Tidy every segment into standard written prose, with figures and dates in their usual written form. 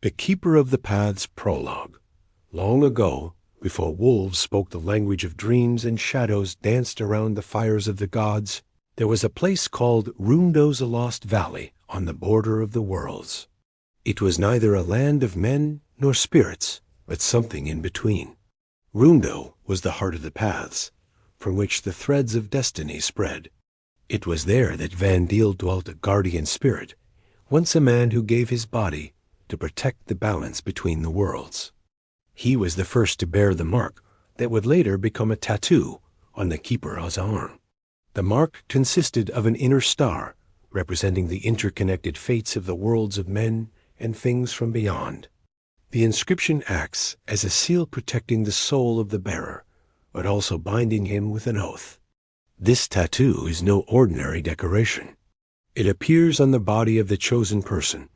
The Keeper of the Paths Prologue. Long ago, before wolves spoke the language of dreams and shadows danced around the fires of the gods, there was a place called Roondos, a lost valley on the border of the worlds. It was neither a land of men nor spirits, but something in between. Roondo was the heart of the paths, from which the threads of destiny spread. It was there that Vandiel dwelt, a guardian spirit, once a man who gave his body to protect the balance between the worlds. He was the first to bear the mark that would later become a tattoo on the Keeper's arm. The mark consisted of an inner star representing the interconnected fates of the worlds of men and things from beyond. The inscription acts as a seal protecting the soul of the bearer, but also binding him with an oath. This tattoo is no ordinary decoration. It appears on the body of the chosen person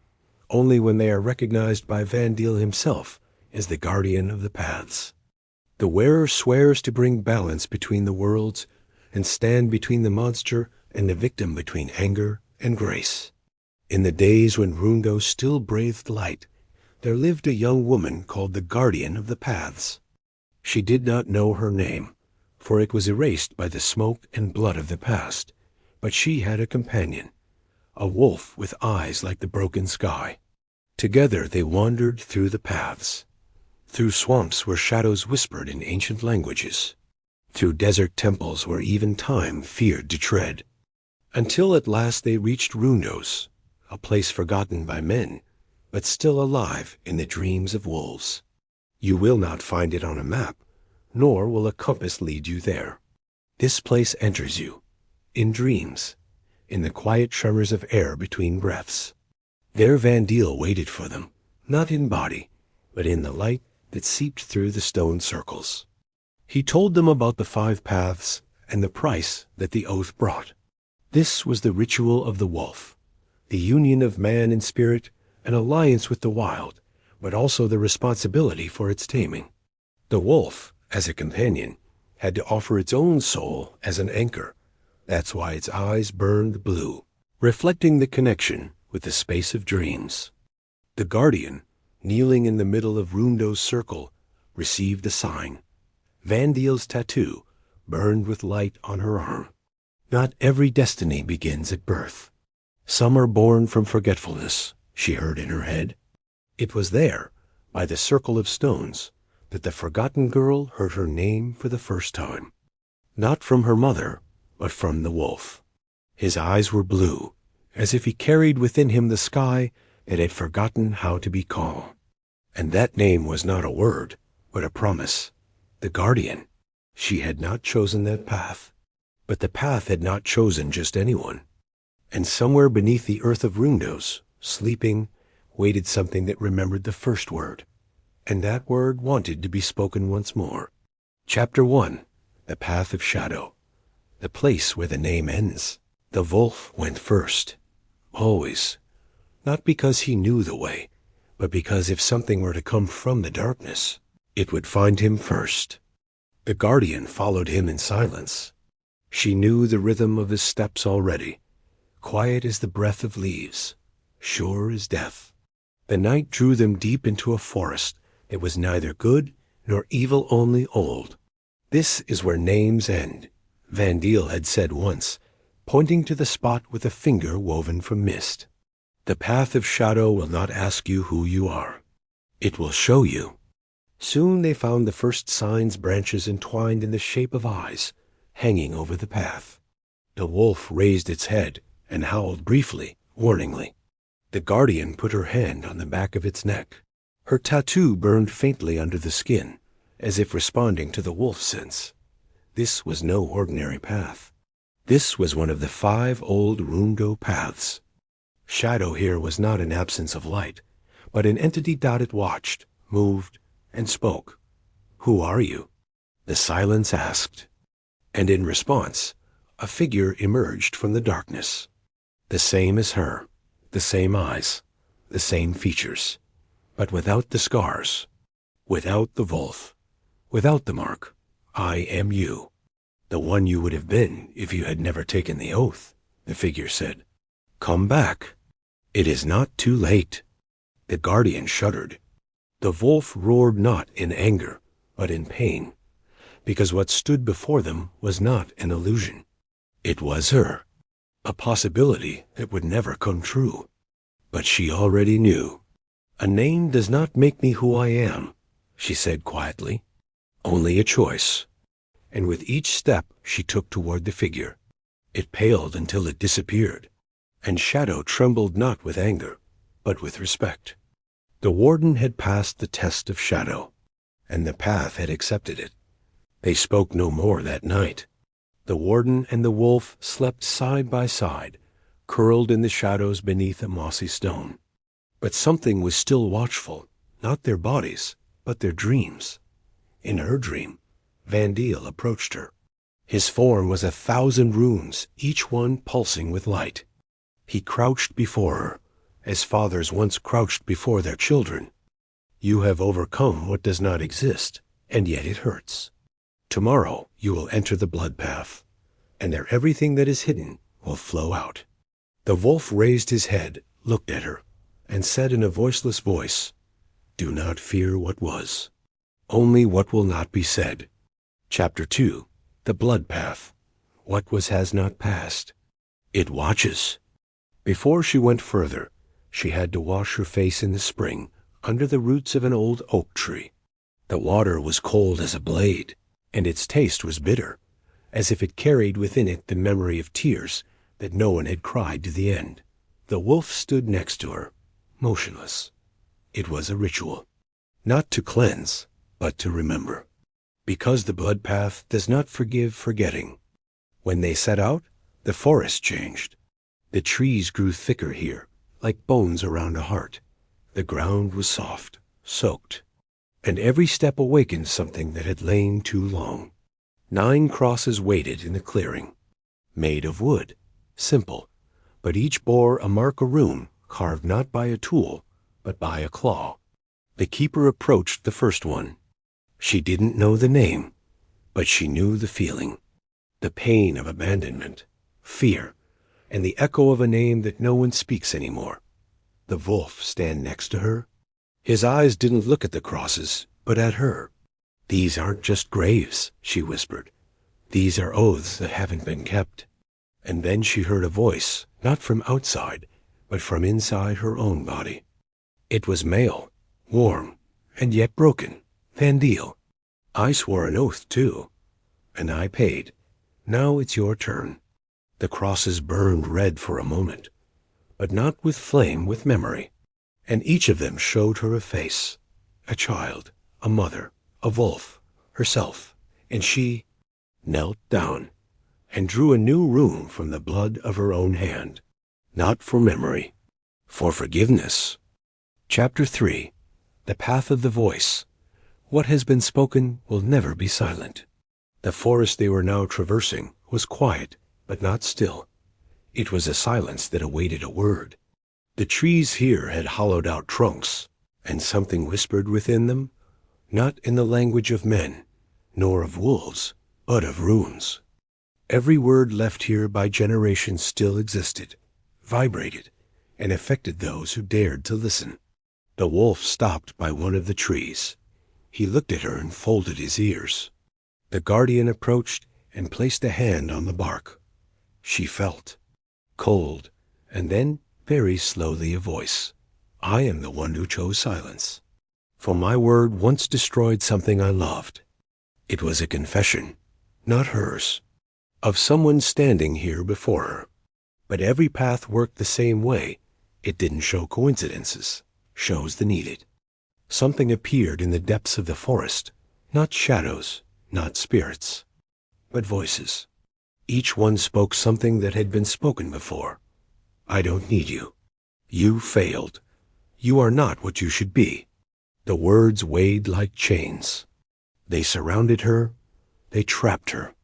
only when they are recognized by Vandiel himself as the guardian of the paths. The wearer swears to bring balance between the worlds and stand between the monster and the victim, between anger and grace. In the days when Roondos still breathed light, there lived a young woman called the Guardian of the Paths. She did not know her name, for it was erased by the smoke and blood of the past, but she had a companion, a wolf with eyes like the broken sky. Together they wandered through the paths, through swamps where shadows whispered in ancient languages, through desert temples where even time feared to tread, until at last they reached Roondos, a place forgotten by men, but still alive in the dreams of wolves. You will not find it on a map, nor will a compass lead you there. This place enters you, in dreams, in the quiet tremors of air between breaths. There Vandiel waited for them, not in body, but in the light that seeped through the stone circles. He told them about the 5 paths and the price that the oath brought. This was the ritual of the wolf, the union of man and spirit, an alliance with the wild, but also the responsibility for its taming. The wolf, as a companion, had to offer its own soul as an anchor. That's why its eyes burned blue, reflecting the connection with the space of dreams. The guardian, kneeling in the middle of Roondos' circle, received a sign. Vandiel's tattoo burned with light on her arm. Not every destiny begins at birth. Some are born from forgetfulness, she heard in her head. It was there, by the circle of stones, that the forgotten girl heard her name for the first time. Not from her mother, but from the wolf. His eyes were blue, as if he carried within him the sky that had forgotten how to be calm. And that name was not a word, but a promise. The guardian. She had not chosen that path, but the path had not chosen just anyone. And somewhere beneath the earth of Roondos, sleeping, waited something that remembered the first word, and that word wanted to be spoken once more. Chapter 1. The Path of Shadow. The place where the name ends. The wolf went first. Always. Not because he knew the way, but because if something were to come from the darkness, it would find him first. The guardian followed him in silence. She knew the rhythm of his steps already, quiet as the breath of leaves, sure as death. The night drew them deep into a forest that was neither good nor evil, only old. This is where names end, Vandiel had said once, pointing to the spot with a finger woven from mist. The path of shadow will not ask you who you are. It will show you. Soon they found the first sign's branches entwined in the shape of eyes, hanging over the path. The wolf raised its head and howled briefly, warningly. The guardian put her hand on the back of its neck. Her tattoo burned faintly under the skin, as if responding to the wolf sense. This was no ordinary path. This was one of the 5 old Roondo paths. Shadow here was not an absence of light, but an entity that watched, moved, and spoke. Who are you? The silence asked. And in response, a figure emerged from the darkness. The same as her, the same eyes, the same features, but without the scars, without the wolf, without the mark. I am you, the one you would have been if you had never taken the oath, the figure said. Come back. It is not too late. The guardian shuddered. The wolf roared not in anger, but in pain, because what stood before them was not an illusion. It was her, a possibility that would never come true. But she already knew. "A name does not make me who I am," she said quietly. "Only a choice." And with each step she took toward the figure, it paled until it disappeared, and Shadow trembled not with anger, but with respect. The warden had passed the test of Shadow, and the path had accepted it. They spoke no more that night. The warden and the wolf slept side by side, curled in the shadows beneath a mossy stone. But something was still watchful, not their bodies, but their dreams. In her dream, Vandiel approached her. His form was 1,000 runes, each one pulsing with light. He crouched before her, as fathers once crouched before their children. "You have overcome what does not exist, and yet it hurts. Tomorrow you will enter the blood path, and there everything that is hidden will flow out." The wolf raised his head, looked at her, and said in a voiceless voice, "Do not fear what was, only what will not be said." Chapter 2. The Blood Path. What was has not passed. It watches. Before she went further, she had to wash her face in the spring under the roots of an old oak tree. The water was cold as a blade, and its taste was bitter, as if it carried within it the memory of tears that no one had cried to the end. The wolf stood next to her, motionless. It was a ritual, not to cleanse, but to remember, because the blood path does not forgive forgetting. When they set out, the forest changed. The trees grew thicker here, like bones around a heart. The ground was soft, soaked, and every step awakened something that had lain too long. 9 crosses waited in the clearing, made of wood, simple, but each bore a mark or rune carved not by a tool, but by a claw. The keeper approached the first one. She didn't know the name, but she knew the feeling, the pain of abandonment, fear, and the echo of a name that no one speaks anymore. The wolf stand next to her. His eyes didn't look at the crosses, but at her. "These aren't just graves," she whispered. "These are oaths that haven't been kept." And then she heard a voice, not from outside, but from inside her own body. It was male, warm, and yet broken. "Vandiel, I swore an oath too, and I paid. Now it's your turn." The crosses burned red for a moment, but not with flame, with memory, and each of them showed her a face, a child, a mother, a wolf, herself, and she knelt down and drew a new rune from the blood of her own hand, not for memory, for forgiveness. Chapter 3. The Path of the Voice. What has been spoken will never be silent. The forest they were now traversing was quiet, but not still. It was a silence that awaited a word. The trees here had hollowed out trunks, and something whispered within them, not in the language of men, nor of wolves, but of runes. Every word left here by generations still existed, vibrated, and affected those who dared to listen. The wolf stopped by one of the trees. He looked at her and folded his ears. The guardian approached and placed a hand on the bark. She felt cold, and then very slowly a voice. "I am the one who chose silence, for my word once destroyed something I loved." It was a confession, not hers, of someone standing here before her. But every path worked the same way. It didn't show coincidences, shows the needed. Something appeared in the depths of the forest, not shadows, not spirits, but voices. Each one spoke something that had been spoken before. "I don't need you. You failed. You are not what you should be." The words weighed like chains. They surrounded her. They trapped her.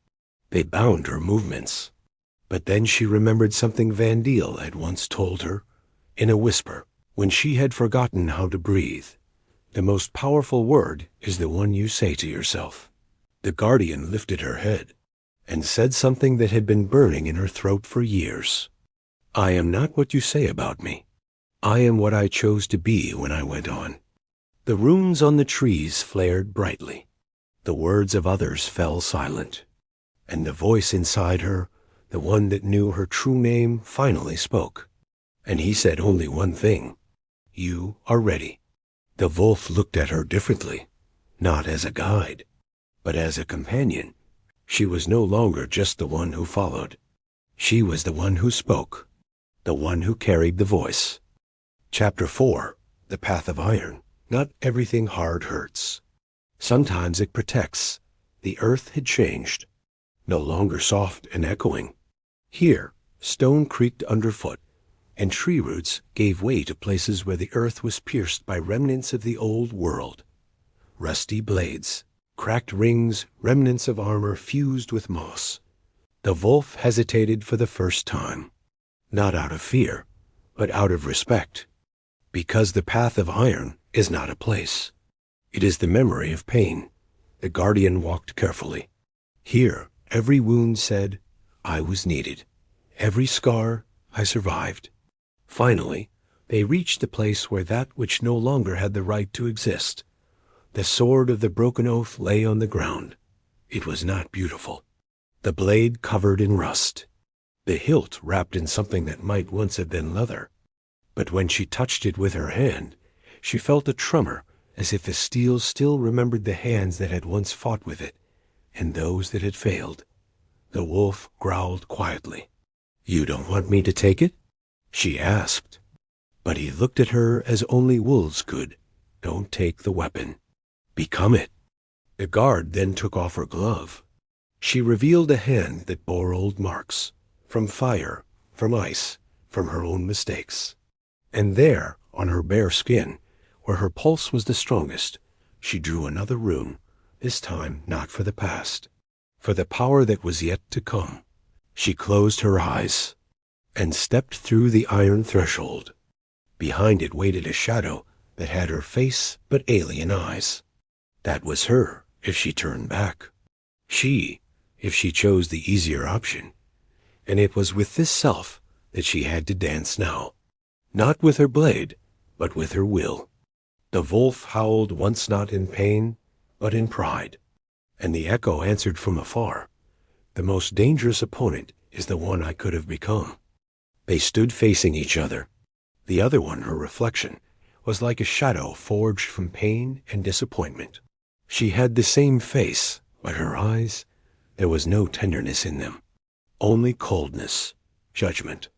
They bound her movements. But then she remembered something Vandiel had once told her, in a whisper, when she had forgotten how to breathe. The most powerful word is the one you say to yourself. The guardian lifted her head and said something that had been burning in her throat for years. "I am not what you say about me. I am what I chose to be when I went on. The runes on the trees flared brightly. The words of others fell silent. And the voice inside her, the one that knew her true name, finally spoke. And he said only one thing. You are ready. The wolf looked at her differently, not as a guide, but as a companion. She was no longer just the one who followed. She was the one who spoke, the one who carried the voice. Chapter 4. The Path of Iron. Not everything hard hurts. Sometimes it protects. The earth had changed, no longer soft and echoing. Here, stone creaked underfoot, and tree roots gave way to places where the earth was pierced by remnants of the old world. Rusty blades, cracked rings, remnants of armor fused with moss. The wolf hesitated for the first time, not out of fear, but out of respect. Because the path of iron is not a place. It is the memory of pain. The guardian walked carefully. Here, every wound said, I was needed. Every scar, I survived. Finally, they reached the place where that which no longer had the right to exist. The sword of the broken oath lay on the ground. It was not beautiful. The blade covered in rust. The hilt wrapped in something that might once have been leather. But when she touched it with her hand, she felt a tremor, as if the steel still remembered the hands that had once fought with it, and those that had failed. The wolf growled quietly. You don't want me to take it? She asked. But he looked at her as only wolves could. Don't take the weapon. Become it. The guard then took off her glove. She revealed a hand that bore old marks, from fire, from ice, from her own mistakes. And there, on her bare skin, where her pulse was the strongest, she drew another rune, this time not for the past, for the power that was yet to come. She closed her eyes and stepped through the iron threshold. Behind it waited a shadow that had her face but alien eyes. That was her, if she turned back. She, if she chose the easier option. And it was with this self that she had to dance now. Not with her blade, but with her will. The wolf howled once not in pain, but in pride. And the echo answered from afar. The most dangerous opponent is the one I could have become. They stood facing each other. The other one, her reflection, was like a shadow forged from pain and disappointment. She had the same face, but her eyes, there was no tenderness in them. Only coldness, judgment.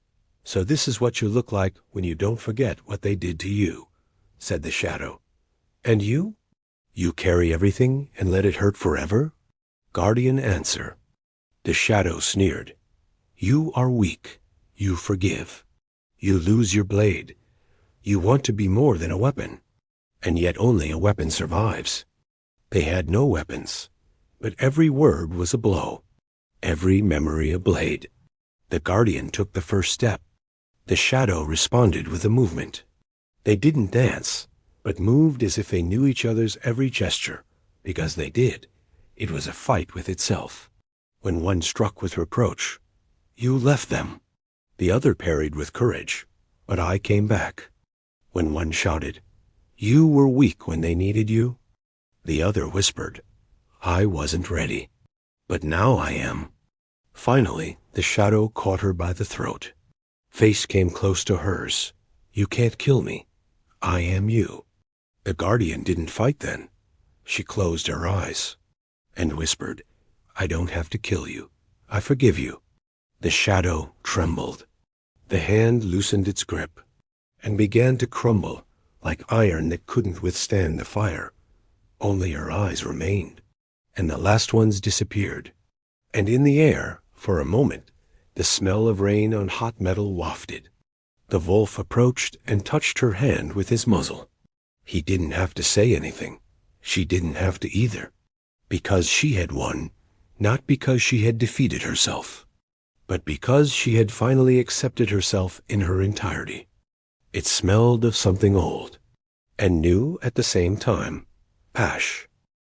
So this is what you look like when you don't forget what they did to you, said the shadow. And you? You carry everything and let it hurt forever? Guardian answer. The shadow sneered. You are weak. You forgive. You lose your blade. You want to be more than a weapon. And yet only a weapon survives. They had no weapons, but every word was a blow. Every memory a blade. The guardian took the first step. The shadow responded with a movement. They didn't dance, but moved as if they knew each other's every gesture, because they did. It was a fight with itself. When one struck with reproach, you left them. The other parried with courage, but I came back. When one shouted, you were weak when they needed you. The other whispered, I wasn't ready, but now I am. Finally, the shadow caught her by the throat. Face came close to hers. You can't kill me. I am you. The guardian didn't fight then. She closed her eyes and whispered, I don't have to kill you. I forgive you. The shadow trembled. The hand loosened its grip and began to crumble like iron that couldn't withstand the fire. Only her eyes remained, and the last ones disappeared. And in the air, for a moment, the smell of rain on hot metal wafted. The wolf approached and touched her hand with his muzzle. He didn't have to say anything. She didn't have to either. Because she had won, not because she had defeated herself, but because she had finally accepted herself in her entirety. It smelled of something old, and new at the same time. Ash.